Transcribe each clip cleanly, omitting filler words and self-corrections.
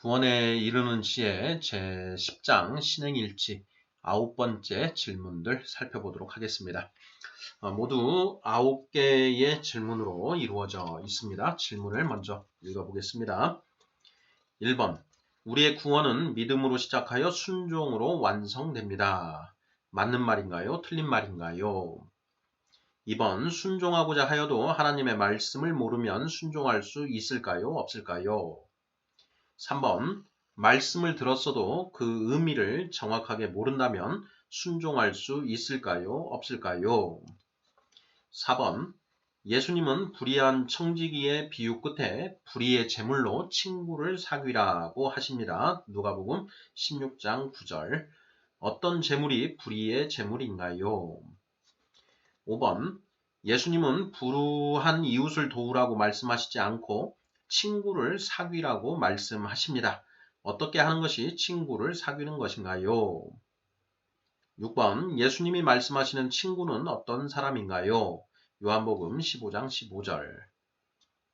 구원에 이르는 지혜 제10장 신행일치 9번째 질문들 살펴보도록 하겠습니다. 모두 9개의 질문으로 이루어져 있습니다. 질문을 먼저 읽어보겠습니다. 1번, 우리의 구원은 믿음으로 시작하여 순종으로 완성됩니다. 맞는 말인가요? 틀린 말인가요? 2번, 순종하고자 하여도 하나님의 말씀을 모르면 순종할 수 있을까요? 없을까요? 3번, 말씀을 들었어도 그 의미를 정확하게 모른다면 순종할 수 있을까요? 없을까요? 4번, 예수님은 불의한 청지기의 비유 끝에 불의의 제물로 친구를 사귀라고 하십니다. 누가복음 16장 9절. 어떤 제물이 불의의 제물인가요? 5번, 예수님은 불우한 이웃을 도우라고 말씀하시지 않고 친구를 사귀라고 말씀하십니다. 어떻게 하는 것이 친구를 사귀는 것인가요? 6번, 예수님이 말씀하시는 친구는 어떤 사람인가요? 요한복음 15장 15절.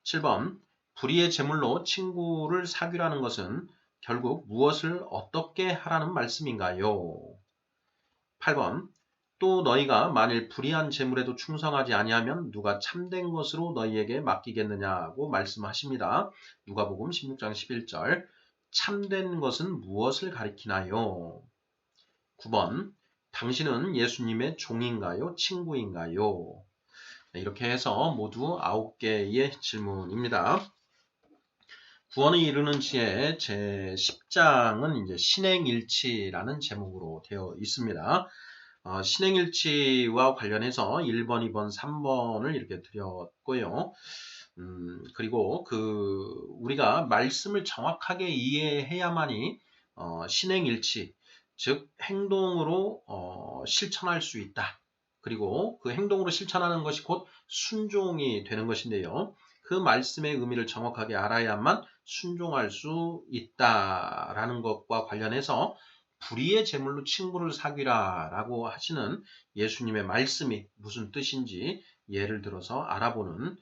7번, 불의의 제물로 친구를 사귀라는 것은 결국 무엇을 어떻게 하라는 말씀인가요? 8번, 또 너희가 만일 불의한 제물에도 충성하지 아니하면 누가 참된 것으로 너희에게 맡기겠느냐고 말씀하십니다. 누가복음 16장 11절. 참된 것은 무엇을 가리키나요? 9번, 당신은 예수님의 종인가요? 친구인가요? 이렇게 해서 모두 9개의 질문입니다. 구원에 이르는 지혜 제10장은 이제 신행일치라는 제목으로 되어 있습니다. 신행일치와 관련해서 1번, 2번, 3번을 이렇게 드렸고요. 그리고 우리가 말씀을 정확하게 이해해야만이 신행일치, 즉 행동으로 실천할 수 있다. 그리고 그 행동으로 실천하는 것이 곧 순종이 되는 것인데요. 그 말씀의 의미를 정확하게 알아야만 순종할 수 있다라는 것과 관련해서 불의의 제물로 친구를 사귀라 라고 하시는 예수님의 말씀이 무슨 뜻인지 예를 들어서 알아보는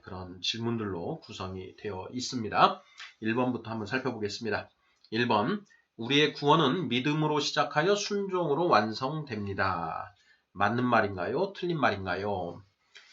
그런 질문들로 구성이 되어 있습니다. 1번부터 한번 살펴보겠습니다. 1번, 우리의 구원은 믿음으로 시작하여 순종으로 완성됩니다. 맞는 말인가요? 틀린 말인가요?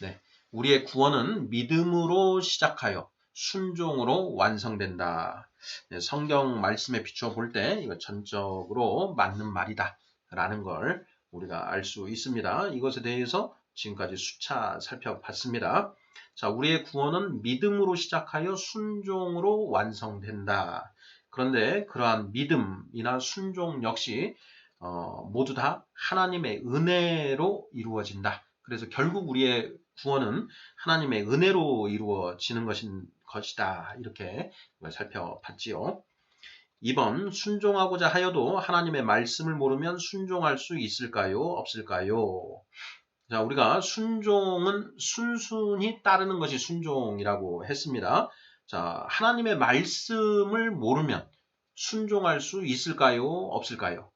네, 우리의 구원은 믿음으로 시작하여 순종으로 완성된다. 네, 성경 말씀에 비추어 볼 때 이거 전적으로 맞는 말이다 라는 걸 우리가 알 수 있습니다. 이것에 대해서 지금까지 수차 살펴봤습니다. 자, 우리의 구원은 믿음으로 시작하여 순종으로 완성된다. 그런데 그러한 믿음이나 순종 역시 모두 다 하나님의 은혜로 이루어진다. 그래서 결국 우리의 구원은 하나님의 은혜로 이루어지는 것이다. 이렇게 살펴봤지요. 2번, 순종하고자 하여도 하나님의 말씀을 모르면 순종할 수 있을까요? 없을까요? 자, 우리가 순종은 순순히 따르는 것이 순종이라고 했습니다. 자, 하나님의 말씀을 모르면 순종할 수 있을까요? 없을까요?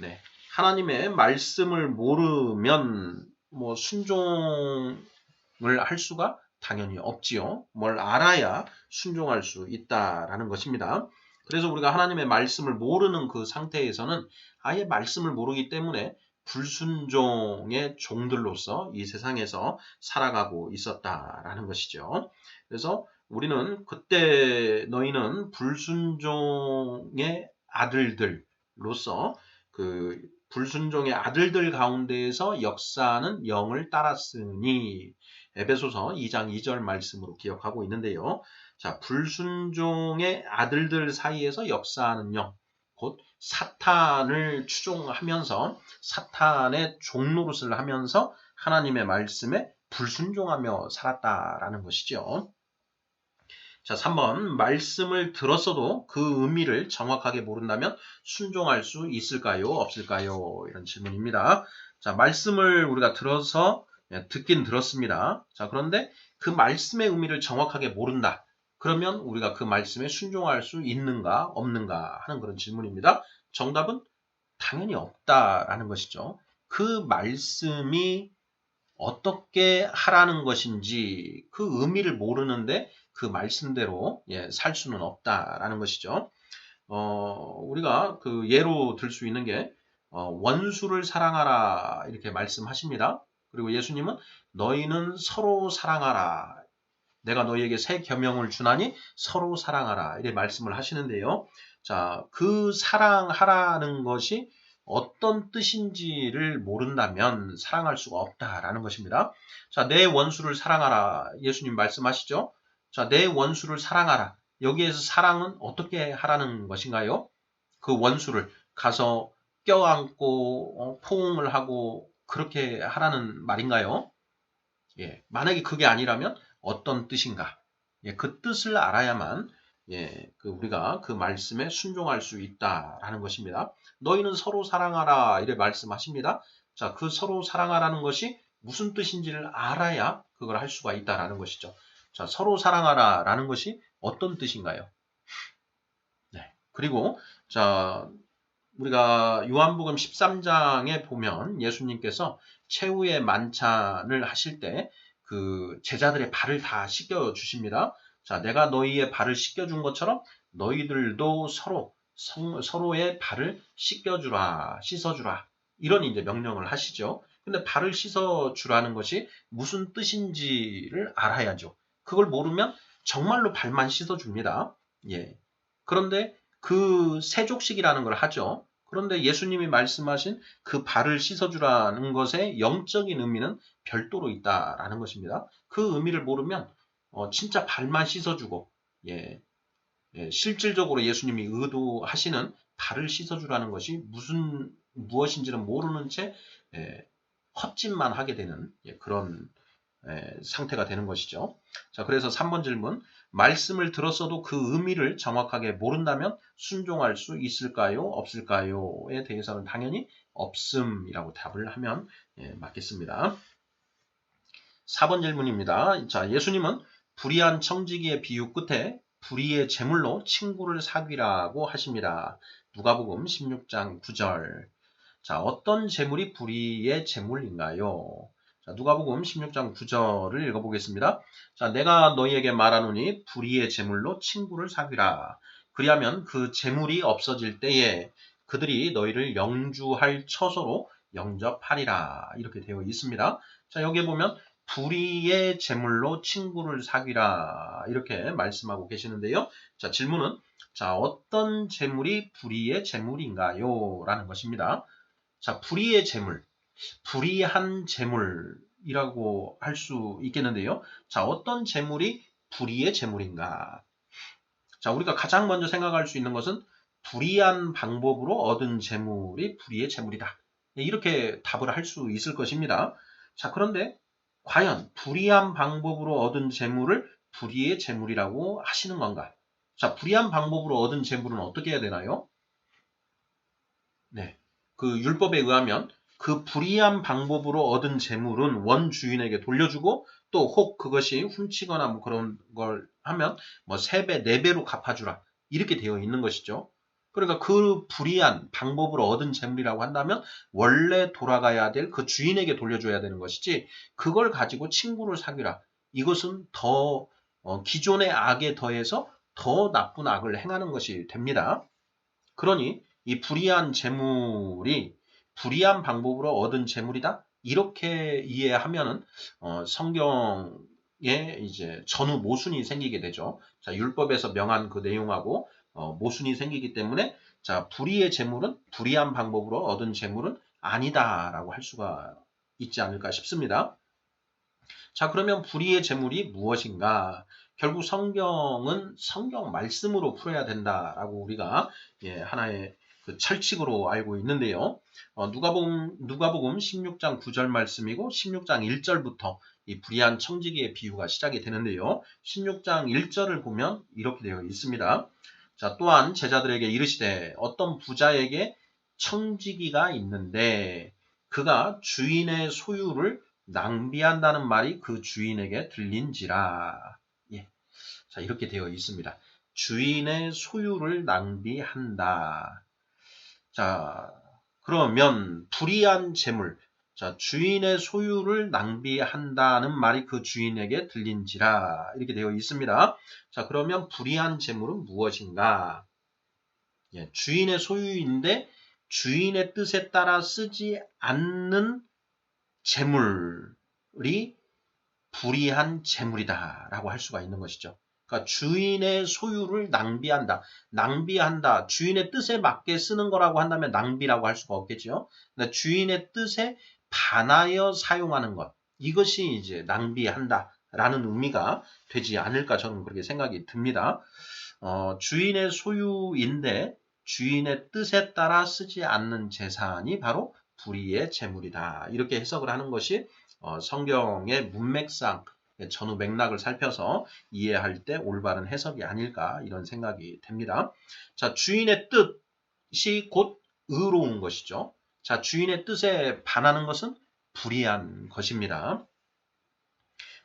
네. 하나님의 말씀을 모르면 순종을 할 수가 당연히 없지요. 뭘 알아야 순종할 수 있다라는 것입니다. 그래서 우리가 하나님의 말씀을 모르는 그 상태에서는 아예 말씀을 모르기 때문에 불순종의 종들로서 이 세상에서 살아가고 있었다라는 것이죠. 그래서 우리는 그때 너희는 불순종의 아들들로서 그 불순종의 아들들 가운데에서 역사하는 영을 따랐으니 에베소서 2장 2절 말씀으로 기억하고 있는데요. 자, 불순종의 아들들 사이에서 역사하는 영, 곧 사탄을 추종하면서 사탄의 종노릇을 하면서 하나님의 말씀에 불순종하며 살았다라는 것이죠. 자, 3번, 말씀을 들었어도 그 의미를 정확하게 모른다면 순종할 수 있을까요? 없을까요? 이런 질문입니다. 자, 말씀을 우리가 들어서 듣긴 들었습니다. 자, 그런데 그 말씀의 의미를 정확하게 모른다. 그러면 우리가 그 말씀에 순종할 수 있는가, 없는가 하는 그런 질문입니다. 정답은 당연히 없다라는 것이죠. 그 말씀이 어떻게 하라는 것인지 그 의미를 모르는데 그 말씀대로 살 수는 없다라는 것이죠. 우리가 그 예로 들 수 있는 게 원수를 사랑하라 이렇게 말씀하십니다. 그리고 예수님은 너희는 서로 사랑하라. 내가 너희에게 새 계명을 주나니 서로 사랑하라. 이렇게 말씀을 하시는데요. 자, 그 사랑하라는 것이 어떤 뜻인지를 모른다면 사랑할 수가 없다라는 것입니다. 자, 내 원수를 사랑하라. 예수님 말씀하시죠. 자, 내 원수를 사랑하라. 여기에서 사랑은 어떻게 하라는 것인가요? 그 원수를 가서 껴안고 포옹을 하고 그렇게 하라는 말인가요? 만약에 그게 아니라면 어떤 뜻인가? 그 뜻을 알아야만 그 우리가 그 말씀에 순종할 수 있다라는 것입니다. 너희는 서로 사랑하라 이래 말씀하십니다. 자, 그 서로 사랑하라는 것이 무슨 뜻인지를 알아야 그걸 할 수가 있다라는 것이죠. 자, 서로 사랑하라라는 것이 어떤 뜻인가요? 네. 그리고 자, 우리가 요한복음 13장에 보면 예수님께서 최후의 만찬을 하실 때 그 제자들의 발을 다 씻겨 주십니다. 자, 내가 너희의 발을 씻겨 준 것처럼 너희들도 서로의 발을 씻겨 주라, 씻어 주라. 이런 이제 명령을 하시죠. 근데 발을 씻어 주라는 것이 무슨 뜻인지를 알아야죠. 그걸 모르면 정말로 발만 씻어 줍니다. 그런데 그 세족식이라는 걸 하죠. 그런데 예수님이 말씀하신 그 발을 씻어주라는 것의 영적인 의미는 별도로 있다라는 것입니다. 그 의미를 모르면 진짜 발만 씻어주고 실질적으로 예수님이 의도하시는 발을 씻어주라는 것이 무엇인지는 모르는 채 헛짓만 하게 되는 그런 상태가 되는 것이죠. 자, 그래서 3번 질문. 말씀을 들었어도 그 의미를 정확하게 모른다면 순종할 수 있을까요? 없을까요?에 대해서는 당연히 없음이라고 답을 하면 맞겠습니다. 4번 질문입니다. 자, 예수님은 불의한 청지기의 비유 끝에 불의의 제물로 친구를 사귀라고 하십니다. 누가복음 16장 9절. 자, 어떤 제물이 불의의 제물인가요? 자, 누가복음 16장 9절을 읽어보겠습니다. 자, 내가 너희에게 말하노니 불의의 제물로 친구를 사귀라. 그리하면 그 제물이 없어질 때에 그들이 너희를 영주할 처소로 영접하리라. 이렇게 되어 있습니다. 자, 여기에 보면 불의의 제물로 친구를 사귀라. 이렇게 말씀하고 계시는데요. 자, 질문은 자, 어떤 제물이 불의의 제물인가요? 라는 것입니다. 자, 불의의 제물, 불의한 제물이라고 할 수 있겠는데요. 자, 어떤 제물이 불의의 제물인가? 자, 우리가 가장 먼저 생각할 수 있는 것은 불의한 방법으로 얻은 제물이 불의의 제물이다. 이렇게 답을 할 수 있을 것입니다. 자, 그런데 과연 불의한 방법으로 얻은 제물을 불의의 제물이라고 하시는 건가? 자, 불의한 방법으로 얻은 제물은 어떻게 해야 되나요? 네. 그 율법에 의하면 그 불의한 방법으로 얻은 재물은 원 주인에게 돌려주고 또 혹 그것이 훔치거나 뭐 그런 걸 하면 뭐 3배, 4배로 갚아주라. 이렇게 되어 있는 것이죠. 그러니까 그 불의한 방법으로 얻은 재물이라고 한다면 원래 돌아가야 될 그 주인에게 돌려줘야 되는 것이지 그걸 가지고 친구를 사귀라. 이것은 더 기존의 악에 더해서 더 나쁜 악을 행하는 것이 됩니다. 그러니 이 불의한 재물이 불의한 방법으로 얻은 재물이다? 이렇게 이해하면은 성경에 이제 전후 모순이 생기게 되죠. 자, 율법에서 명한 그 내용하고 모순이 생기기 때문에 자, 불의의 재물은 불의한 방법으로 얻은 재물은 아니다라고 할 수가 있지 않을까 싶습니다. 자, 그러면 불의의 재물이 무엇인가? 결국 성경은 성경 말씀으로 풀어야 된다라고 우리가 하나의 그 철칙으로 알고 있는데요. 누가복음 16장 9절 말씀이고 16장 1절부터 이 불의한 청지기의 비유가 시작이 되는데요. 16장 1절을 보면 이렇게 되어 있습니다. 자, 또한 제자들에게 이르시되 어떤 부자에게 청지기가 있는데 그가 주인의 소유를 낭비한다는 말이 그 주인에게 들린지라. 자, 이렇게 되어 있습니다. 주인의 소유를 낭비한다. 자, 그러면 불의한 재물, 자, 주인의 소유를 낭비한다는 말이 그 주인에게 들린지라 이렇게 되어 있습니다. 자, 그러면 불의한 재물은 무엇인가? 예, 주인의 소유인데 주인의 뜻에 따라 쓰지 않는 재물이 불의한 재물이다라고 할 수가 있는 것이죠. 그러니까 주인의 소유를 낭비한다. 낭비한다. 주인의 뜻에 맞게 쓰는 거라고 한다면 낭비라고 할 수가 없겠죠. 근데 주인의 뜻에 반하여 사용하는 것. 이것이 이제 낭비한다라는 의미가 되지 않을까 저는 그렇게 생각이 듭니다. 주인의 소유인데 주인의 뜻에 따라 쓰지 않는 재산이 바로 불의의 재물이다. 이렇게 해석을 하는 것이 성경의 문맥상 전후 맥락을 살펴서 이해할 때 올바른 해석이 아닐까 이런 생각이 됩니다. 자, 주인의 뜻이 곧 의로운 것이죠. 자, 주인의 뜻에 반하는 것은 불의한 것입니다.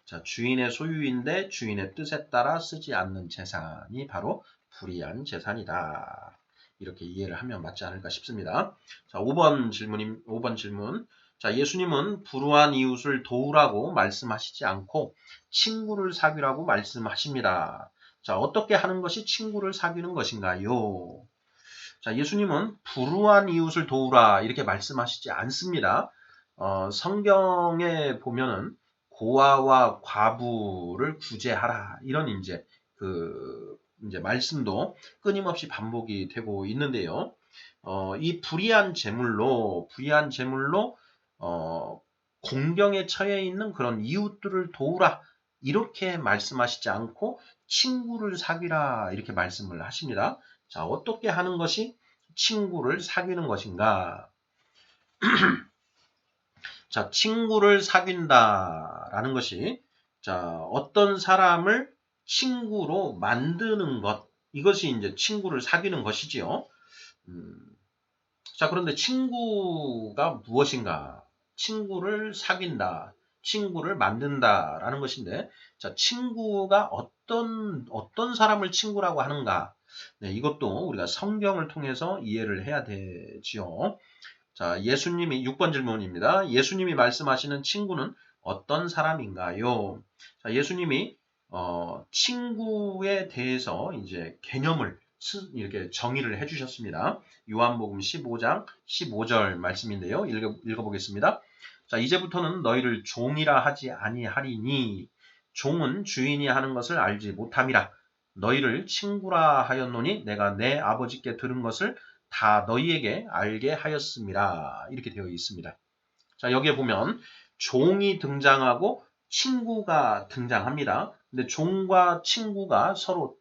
자, 주인의 소유인데 주인의 뜻에 따라 쓰지 않는 재산이 바로 불의한 재산이다. 이렇게 이해를 하면 맞지 않을까 싶습니다. 자, 5번 질문. 자, 예수님은 불우한 이웃을 도우라고 말씀하시지 않고 친구를 사귀라고 말씀하십니다. 자, 어떻게 하는 것이 친구를 사귀는 것인가요? 자, 예수님은 불우한 이웃을 도우라 이렇게 말씀하시지 않습니다. 성경에 보면은 고아와 과부를 구제하라 이런 이제 말씀도 끊임없이 반복이 되고 있는데요. 이 불의한 제물로 공경에 처해 있는 그런 이웃들을 도우라 이렇게 말씀하시지 않고 친구를 사귀라 이렇게 말씀을 하십니다. 자, 어떻게 하는 것이 친구를 사귀는 것인가? 자, 친구를 사귄다라는 것이 자, 어떤 사람을 친구로 만드는 것 이것이 이제 친구를 사귀는 것이지요. 자, 그런데 친구가 무엇인가? 친구를 사귄다, 친구를 만든다라는 것인데, 자, 친구가 어떤 사람을 친구라고 하는가? 네, 이것도 우리가 성경을 통해서 이해를 해야 되지요. 자, 예수님이 6번 질문입니다. 예수님이 말씀하시는 친구는 어떤 사람인가요? 자, 예수님이 친구에 대해서 이제 개념을 이렇게 정의를 해주셨습니다. 요한복음 15장 15절 말씀인데요. 읽어보겠습니다. 자, 이제부터는 너희를 종이라 하지 아니하리니 종은 주인이 하는 것을 알지 못함이라. 너희를 친구라 하였노니 내가 내 아버지께 들은 것을 다 너희에게 알게 하였습니다. 이렇게 되어 있습니다. 자, 여기에 보면 종이 등장하고 친구가 등장합니다. 근데 종과 친구가 서로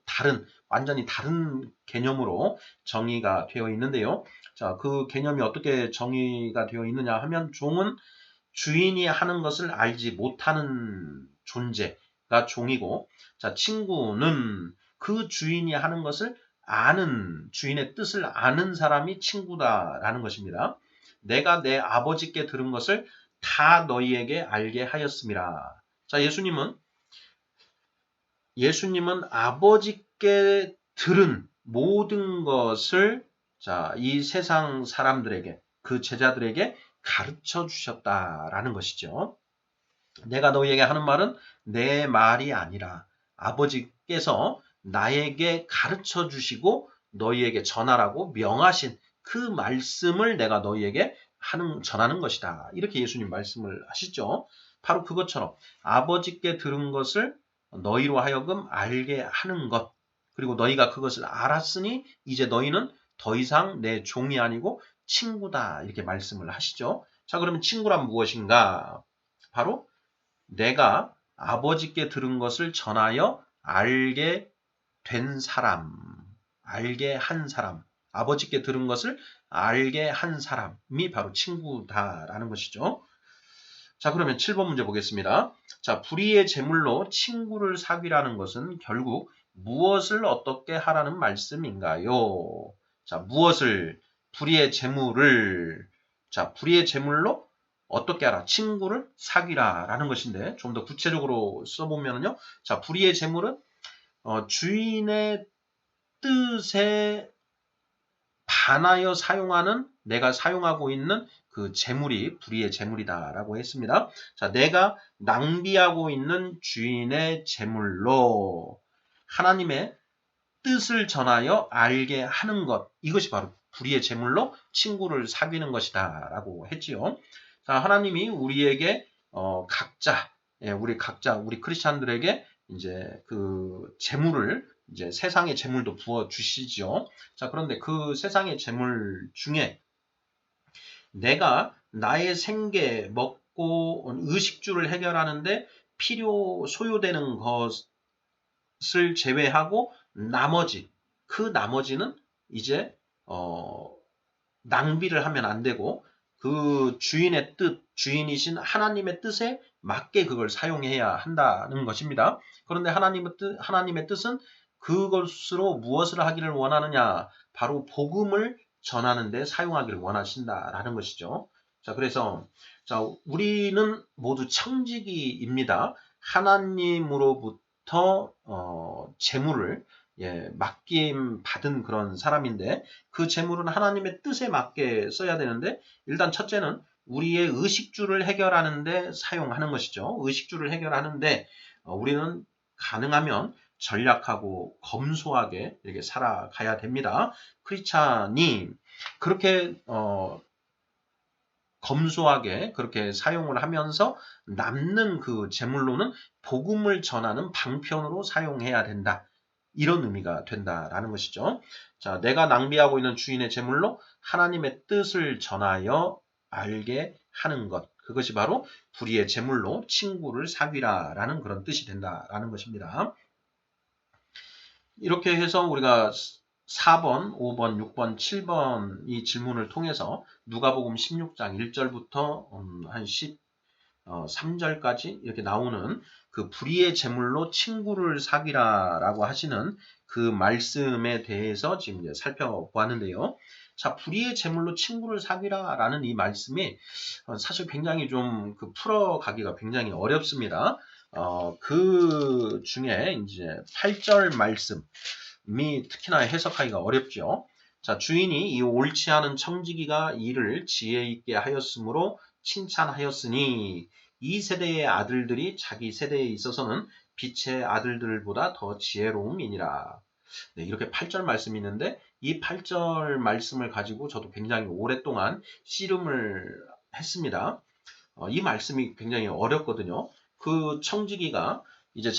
완전히 다른 개념으로 정의가 되어 있는데요. 자, 그 개념이 어떻게 정의가 되어 있느냐 하면 종은 주인이 하는 것을 알지 못하는 존재가 종이고, 자, 친구는 그 주인이 하는 것을 주인의 뜻을 아는 사람이 친구다라는 것입니다. 내가 내 아버지께 들은 것을 다 너희에게 알게 하였습니다. 자, 예수님은 아버지께 들은 모든 것을 자, 이 세상 사람들에게, 그 제자들에게 가르쳐 주셨다라는 것이죠. 내가 너희에게 하는 말은 내 말이 아니라 아버지께서 나에게 가르쳐 주시고 너희에게 전하라고 명하신 그 말씀을 내가 너희에게 전하는 것이다. 이렇게 예수님 말씀을 하시죠. 바로 그것처럼 아버지께 들은 것을 너희로 하여금 알게 하는 것. 그리고 너희가 그것을 알았으니 이제 너희는 더 이상 내 종이 아니고 친구다. 이렇게 말씀을 하시죠. 자, 그러면 친구란 무엇인가? 바로 내가 아버지께 들은 것을 전하여 알게 한 사람, 아버지께 들은 것을 알게 한 사람이 바로 친구다라는 것이죠. 자, 그러면 7번 문제 보겠습니다. 자, 불의의 제물로 친구를 사귀라는 것은 결국 무엇을 어떻게 하라는 말씀인가요? 자, 불의의 제물로 어떻게 하라? 친구를 사귀라라는 것인데 좀 더 구체적으로 써보면요. 자, 불의의 제물은 주인의 뜻에 반하여 내가 사용하고 있는 그 재물이 불의의 재물이다라고 했습니다. 자, 내가 낭비하고 있는 주인의 재물로 하나님의 뜻을 전하여 알게 하는 것, 이것이 바로 불의의 재물로 친구를 사귀는 것이다 라고 했지요. 자, 하나님이 우리에게 각자, 우리 크리스찬들에게 이제 그 재물을, 이제 세상의 재물도 부어 주시죠. 자, 그런데 그 세상의 재물 중에 내가 나의 생계, 먹고 의식주를 해결하는데 소요되는 것을 제외하고 그 나머지는 이제 낭비를 하면 안 되고 그 주인의 뜻, 주인이신 하나님의 뜻에 맞게 그걸 사용해야 한다는 것입니다. 그런데 하나님의 뜻은 그것으로 무엇을 하기를 원하느냐? 바로 복음을 전하는 데 사용하기를 원하신다라는 것이죠. 자, 그래서 우리는 모두 청지기입니다. 하나님으로부터 재물을 맡김 받은 그런 사람인데 그 재물은 하나님의 뜻에 맞게 써야 되는데 일단 첫째는 우리의 의식주를 해결하는데 사용하는 것이죠. 의식주를 해결하는데 우리는 가능하면 전략하고 검소하게 이렇게 살아가야 됩니다. 크리스찬이 그렇게 검소하게 그렇게 사용을 하면서 남는 그 재물로는 복음을 전하는 방편으로 사용해야 된다. 이런 의미가 된다라는 것이죠. 자, 내가 낭비하고 있는 주인의 재물로 하나님의 뜻을 전하여 알게 하는 것. 그것이 바로 불의의 재물로 친구를 사귀라라는 그런 뜻이 된다라는 것입니다. 이렇게 해서 우리가 4번, 5번, 6번, 7번 이 질문을 통해서 누가복음 16장 1절부터 한 13절까지 이렇게 나오는 그 불의의 재물로 친구를 사귀라라고 하시는 그 말씀에 대해서 지금 이제 살펴보았는데요. 자, 불의의 재물로 친구를 사귀라라는 이 말씀이 사실 굉장히 좀 그 풀어가기가 굉장히 어렵습니다. 그 중에 이제 8절 말씀이 특히나 해석하기가 어렵죠. 자, 주인이 이 옳지 않은 청지기가 이를 지혜 있게 하였으므로 칭찬하였으니 이 세대의 아들들이 자기 세대에 있어서는 빛의 아들들보다 더 지혜로움이니라. 네, 이렇게 8절 말씀이 있는데 이 8절 말씀을 가지고 저도 굉장히 오랫동안 씨름을 했습니다. 이 말씀이 굉장히 어렵거든요. 그 청지기가 이제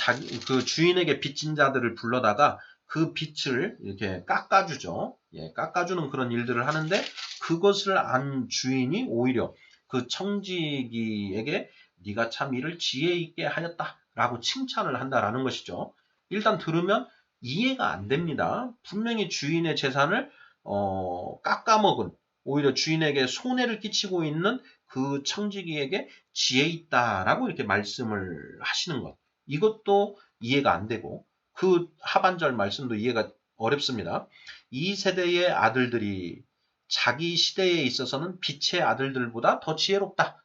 그 주인에게 빚진 자들을 불러다가 그 빚을 이렇게 깎아주죠. 깎아주는 그런 일들을 하는데 그것을 안 주인이 오히려 그 청지기에게 네가 참 이를 지혜 있게 하였다라고 칭찬을 한다라는 것이죠. 일단 들으면 이해가 안 됩니다. 분명히 주인의 재산을 깎아먹은 오히려 주인에게 손해를 끼치고 있는 그 청지기에게 지혜 있다라고 이렇게 말씀을 하시는 것. 이것도 이해가 안 되고 그 하반절 말씀도 이해가 어렵습니다. 이 세대의 아들들이 자기 시대에 있어서는 빛의 아들들보다 더 지혜롭다.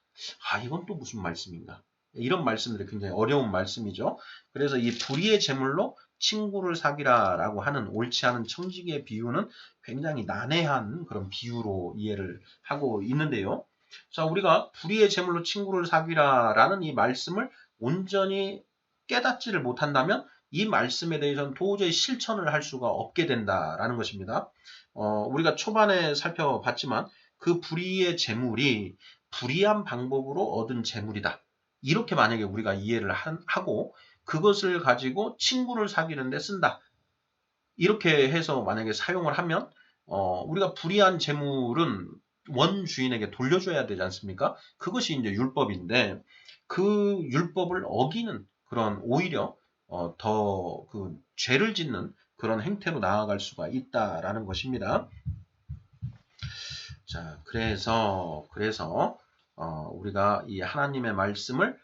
이건 또 무슨 말씀인가? 이런 말씀들이 굉장히 어려운 말씀이죠. 그래서 이 불의의 재물로 친구를 사귀라라고 하는 옳지 않은 청지기의 비유는 굉장히 난해한 그런 비유로 이해를 하고 있는데요. 자, 우리가 불의의 재물로 친구를 사귀라라는 이 말씀을 온전히 깨닫지를 못한다면 이 말씀에 대해서는 도저히 실천을 할 수가 없게 된다라는 것입니다. 우리가 초반에 살펴봤지만 그 불의의 재물이 불의한 방법으로 얻은 재물이다. 이렇게 만약에 우리가 이해를 하고 그것을 가지고 친구를 사귀는 데 쓴다. 이렇게 해서 만약에 사용을 하면 우리가 불의한 재물은 원 주인에게 돌려줘야 되지 않습니까? 그것이 이제 율법인데 그 율법을 어기는 그런 오히려 더 그 죄를 짓는 그런 행태로 나아갈 수가 있다라는 것입니다. 자, 그래서 우리가 이 하나님의 말씀을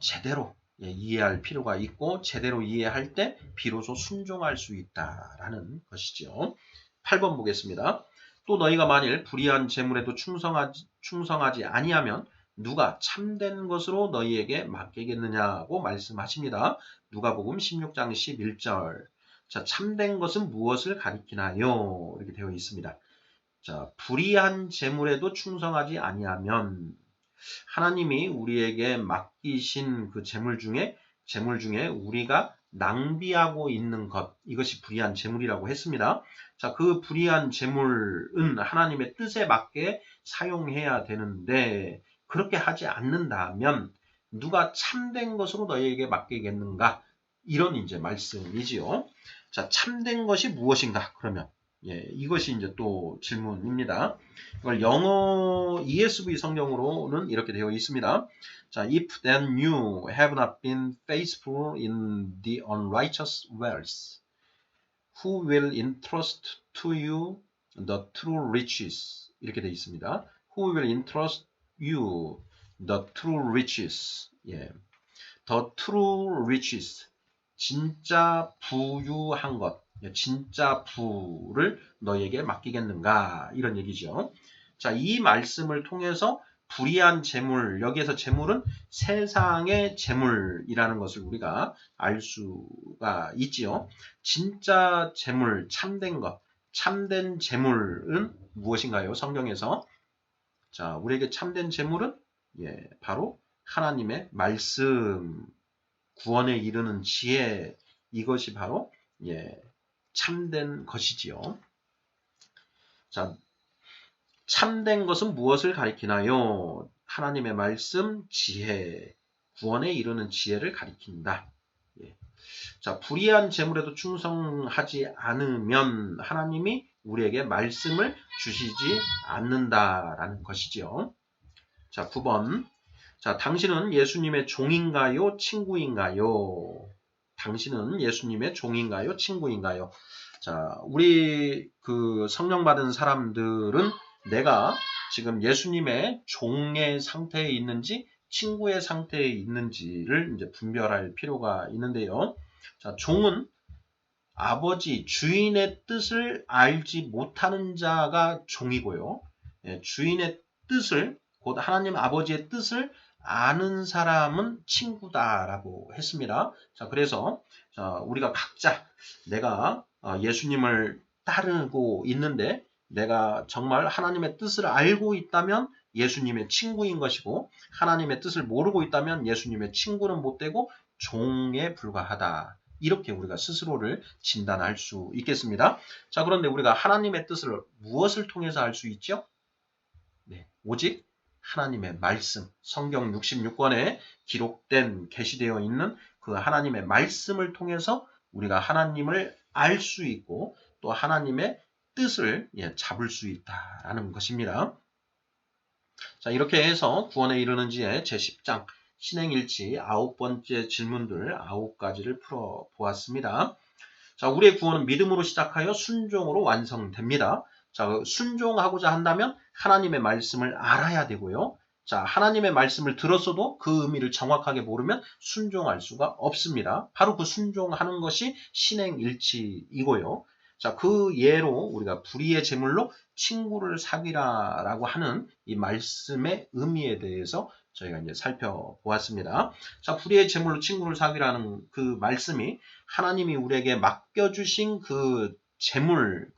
제대로 이해할 필요가 있고 제대로 이해할 때 비로소 순종할 수 있다라는 것이죠. 8번 보겠습니다. 또 너희가 만일 불의한 재물에도 충성하지 아니하면 누가 참된 것으로 너희에게 맡기겠느냐고 말씀하십니다. 누가복음 16장 11절. 자, 참된 것은 무엇을 가리키나요? 이렇게 되어 있습니다. 자, 불의한 재물에도 충성하지 아니하면 하나님이 우리에게 맡기신 그 재물 중에 우리가 낭비하고 있는 것, 이것이 불의한 재물이라고 했습니다. 자, 그 불의한 재물은 하나님의 뜻에 맞게 사용해야 되는데 그렇게 하지 않는다면 누가 참된 것으로 너희에게 맡기겠는가? 이런 이제 말씀이지요. 자, 참된 것이 무엇인가? 그러면 이것이 이제 또 질문입니다. 이걸 영어 ESV 성경으로는 이렇게 되어 있습니다. 자, if then you have not been faithful in the unrighteous wealth, who will entrust to you the true riches? 이렇게 되어 있습니다. Who will entrust you the true riches? 예. The true riches. 진짜 부유한 것. 진짜 부를 너에게 맡기겠는가? 이런 얘기죠. 자, 이 말씀을 통해서 불의한 재물, 여기에서 재물은 세상의 재물이라는 것을 우리가 알 수가 있지요. 진짜 재물, 참된 것, 참된 재물은 무엇인가요? 성경에서. 자, 우리에게 참된 재물은 바로 하나님의 말씀, 구원에 이르는 지혜, 이것이 바로 참된 것이지요. 자, 참된 것은 무엇을 가리키나요? 하나님의 말씀, 지혜, 구원에 이르는 지혜를 가리킨다. 자, 불의한 재물에도 충성하지 않으면 하나님이 우리에게 말씀을 주시지 않는다라는 것이지요. 자, 9번. 자, 당신은 예수님의 종인가요? 친구인가요? 당신은 예수님의 종인가요? 친구인가요? 자, 우리 그 성령 받은 사람들은 내가 지금 예수님의 종의 상태에 있는지 친구의 상태에 있는지를 이제 분별할 필요가 있는데요. 자, 종은 아버지, 주인의 뜻을 알지 못하는 자가 종이고요. 주인의 뜻을, 곧 하나님 아버지의 뜻을 아는 사람은 친구다라고 했습니다. 자, 그래서 우리가 각자 내가 예수님을 따르고 있는데 내가 정말 하나님의 뜻을 알고 있다면 예수님의 친구인 것이고 하나님의 뜻을 모르고 있다면 예수님의 친구는 못 되고 종에 불과하다. 이렇게 우리가 스스로를 진단할 수 있겠습니다. 자, 그런데 우리가 하나님의 뜻을 무엇을 통해서 알 수 있죠? 오직 하나님의 말씀, 성경 66권에 기록된, 게시되어 있는 그 하나님의 말씀을 통해서 우리가 하나님을 알 수 있고 또 하나님의 뜻을 잡을 수 있다라는 것입니다. 자, 이렇게 해서 구원에 이르는 지의 제10장 신행일치 9번째 질문들 9가지를 풀어보았습니다. 자, 우리의 구원은 믿음으로 시작하여 순종으로 완성됩니다. 자, 순종하고자 한다면 하나님의 말씀을 알아야 되고요. 자, 하나님의 말씀을 들었어도 그 의미를 정확하게 모르면 순종할 수가 없습니다. 바로 그 순종하는 것이 신행일치이고요. 자, 그 예로 우리가 불의의 제물로 친구를 사귀라라고 하는 이 말씀의 의미에 대해서 저희가 이제 살펴보았습니다. 자, 불의의 제물로 친구를 사귀라는 그 말씀이 하나님이 우리에게 맡겨주신 그 재물을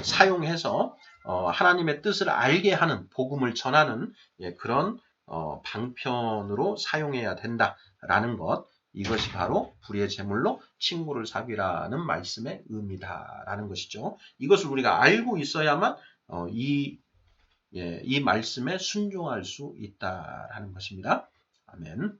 사용해서 하나님의 뜻을 알게 하는 복음을 전하는 그런 방편으로 사용해야 된다라는 것. 이것이 바로 불의의 제물로 친구를 사귀라는 말씀의 의미다라는 것이죠. 이것을 우리가 알고 있어야만 이 말씀에 순종할 수 있다라는 것입니다. 아멘.